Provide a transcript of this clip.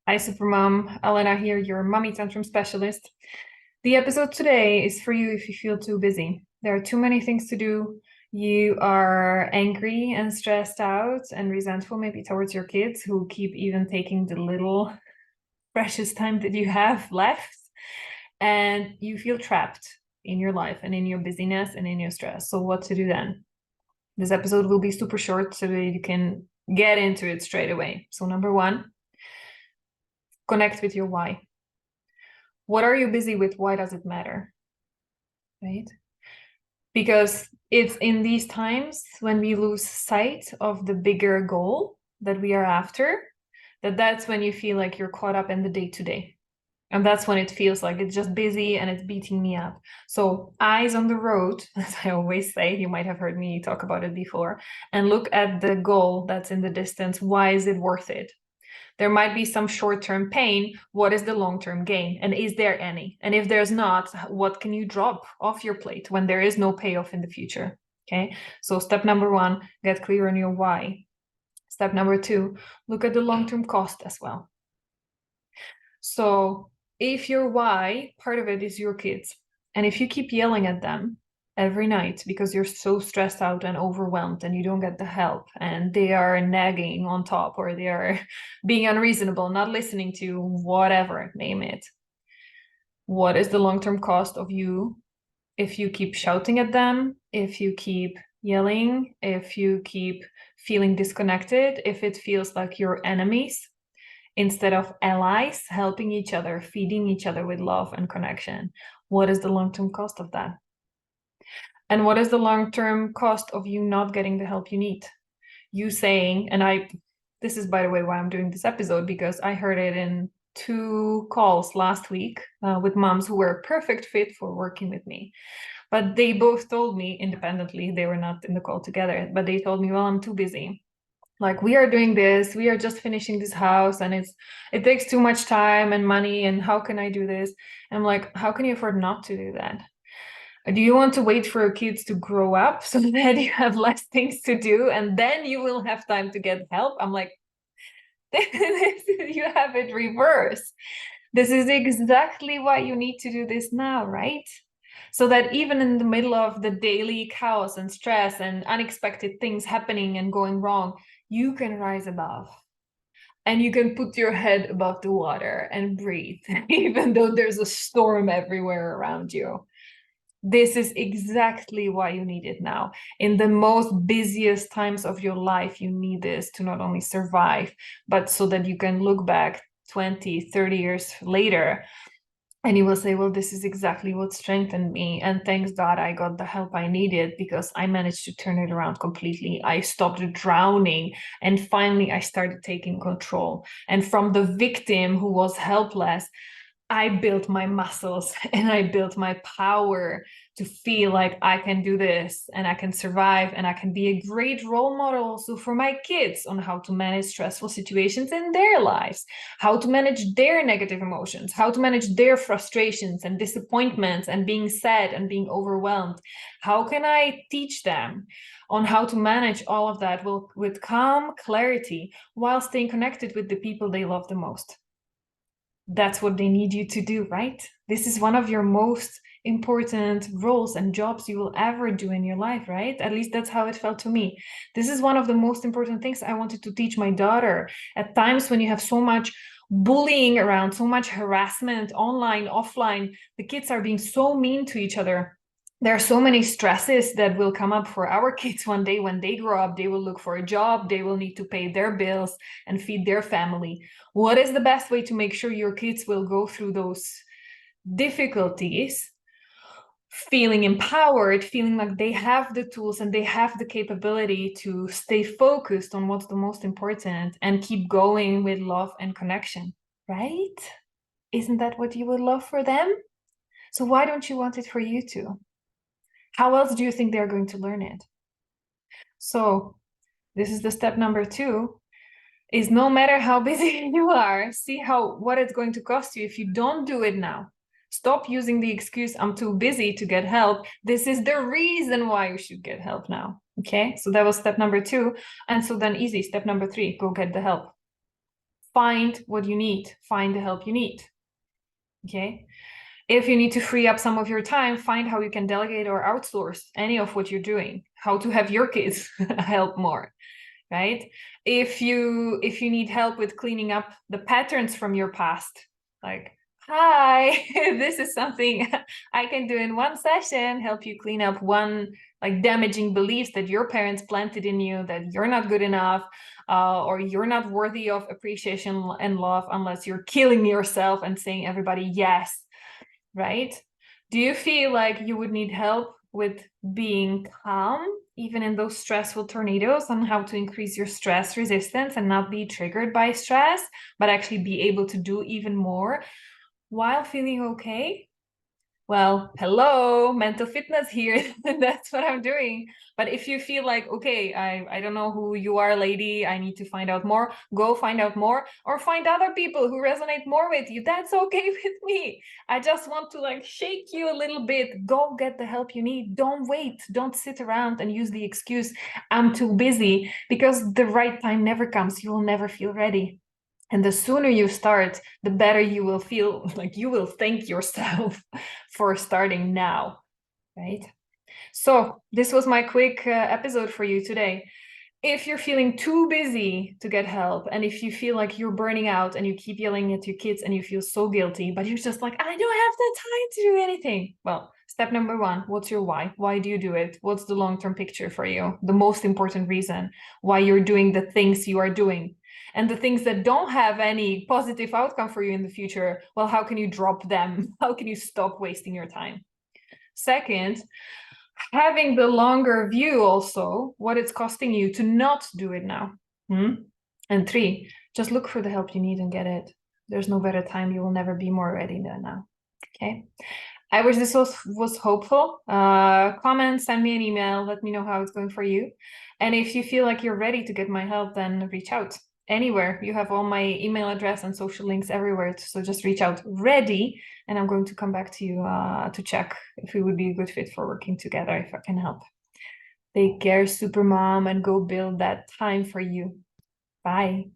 Hi, Supermom. Alena here, your mommy tantrum specialist. The episode today is for you if you feel too busy. There are too many things to do. You are angry and stressed out and resentful, maybe towards your kids who keep even taking the little precious time that you have left. And you feel trapped in your life and in your busyness and in your stress. So, what to do then? This episode will be super short so that you can get into it straight away. So, number one, connect with your why. What are you busy with? Why does it matter? Right? Because it's in these times when we lose sight of the bigger goal that we are after, that's when you feel like you're caught up in the day to day. And that's when it feels like it's just busy and it's beating me up. So eyes on the road, as I always say, you might have heard me talk about it before, and look at the goal that's in the distance. Why is it worth it? There might be some short-term pain. What is the long-term gain? And is there any? And if there's not, what can you drop off your plate when there is no payoff in the future? Okay. So step number one, get clear on your why. Step number two, look at the long-term cost as well. So if your why, part of it is your kids, and if you keep yelling at them every night because you're so stressed out and overwhelmed and you don't get the help and they are nagging on top or they are being unreasonable, not listening to whatever, name it. What is the long-term cost of you if you keep shouting at them, if you keep yelling, if you keep feeling disconnected, if it feels like you're enemies instead of allies, helping each other, feeding each other with love and connection? What is the long-term cost of that? And what is the long-term cost of you not getting the help you need? You saying, this is, by the way, why I'm doing this episode, because I heard it in 2 calls last week with moms who were a perfect fit for working with me. But they both told me independently, they were not in the call together, but they told me, well, I'm too busy. Like, we are doing this, we are just finishing this house, and it takes too much time and money, and how can I do this? And I'm like, how can you afford not to do that? Do you want to wait for your kids to grow up so that you have less things to do and then you will have time to get help? I'm like, you have it reversed. This is exactly why you need to do this now, right? So that even in the middle of the daily chaos and stress and unexpected things happening and going wrong, you can rise above and you can put your head above the water and breathe, even though there's a storm everywhere around you. This is exactly why you need it now. In the most busiest times of your life, you need this to not only survive, but so that you can look back 20, 30 years later and you will say, well, this is exactly what strengthened me. And thanks God I got the help I needed because I managed to turn it around completely. I stopped drowning and finally I started taking control. And from the victim who was helpless, I built my muscles and I built my power to feel like I can do this and I can survive and I can be a great role model also for my kids on how to manage stressful situations in their lives, how to manage their negative emotions, how to manage their frustrations and disappointments and being sad and being overwhelmed. How can I teach them on how to manage all of that with calm clarity while staying connected with the people they love the most? That's what they need you to do, right? This is one of your most important roles and jobs you will ever do in your life, right? At least that's how it felt to me. This is one of the most important things I wanted to teach my daughter. At times when you have so much bullying around, so much harassment online, offline, the kids are being so mean to each other. There are so many stresses that will come up for our kids one day. When they grow up, they will look for a job, they will need to pay their bills and feed their family. What is the best way to make sure your kids will go through those difficulties feeling empowered, feeling like they have the tools and they have the capability to stay focused on what's the most important and keep going with love and connection, right? Isn't that what you would love for them? So why don't you want it for you too? How else do you think they're going to learn it? So this is the step number two, is no matter how busy you are, see what it's going to cost you if you don't do it now. Stop using the excuse, I'm too busy to get help. This is the reason why you should get help now. Okay, so that was step number two. And so then easy, step number three, go get the help. find what you need, find the help you need. Okay. If you need to free up some of your time, find how you can delegate or outsource any of what you're doing, how to have your kids help more, right? If you need help with cleaning up the patterns from your past, like, hi, this is something I can do in one session, help you clean up one like damaging beliefs that your parents planted in you, that you're not good enough, or you're not worthy of appreciation and love unless you're killing yourself and saying everybody yes, right? Do you feel like you would need help with being calm, even in those stressful tornadoes, on how to increase your stress resistance and not be triggered by stress, but actually be able to do even more while feeling okay? Well, hello, mental fitness here. That's what I'm doing. But if you feel like, okay, I don't know who you are, lady, I need to find out more, go find out more, or find other people who resonate more with you. That's okay with me. I just want to like shake you a little bit. Go get the help you need. Don't wait. Don't sit around and use the excuse, I'm too busy, because the right time never comes. You will never feel ready. And the sooner you start, the better you will feel. Like you will thank yourself for starting now, right? So this was my quick episode for you today. If you're feeling too busy to get help, and if you feel like you're burning out and you keep yelling at your kids and you feel so guilty, but you're just like, I don't have the time to do anything. Well, step number one, what's your why? Why do you do it? What's the long-term picture for you? The most important reason why you're doing the things you are doing. And the things that don't have any positive outcome for you in the future, well, how can you drop them? How can you stop wasting your time? Second, having the longer view also, what it's costing you to not do it now. And three, just look for the help you need and get it. There's no better time. You will never be more ready than now. Okay. I wish this was hopeful. Comment, send me an email, let me know how it's going for you. And if you feel like you're ready to get my help, then reach out anywhere. You have all my email address and social links everywhere. So just reach out ready, and I'm going to come back to you to check if we would be a good fit for working together, if I can help. Take care, Supermom, and go build that time for you. Bye.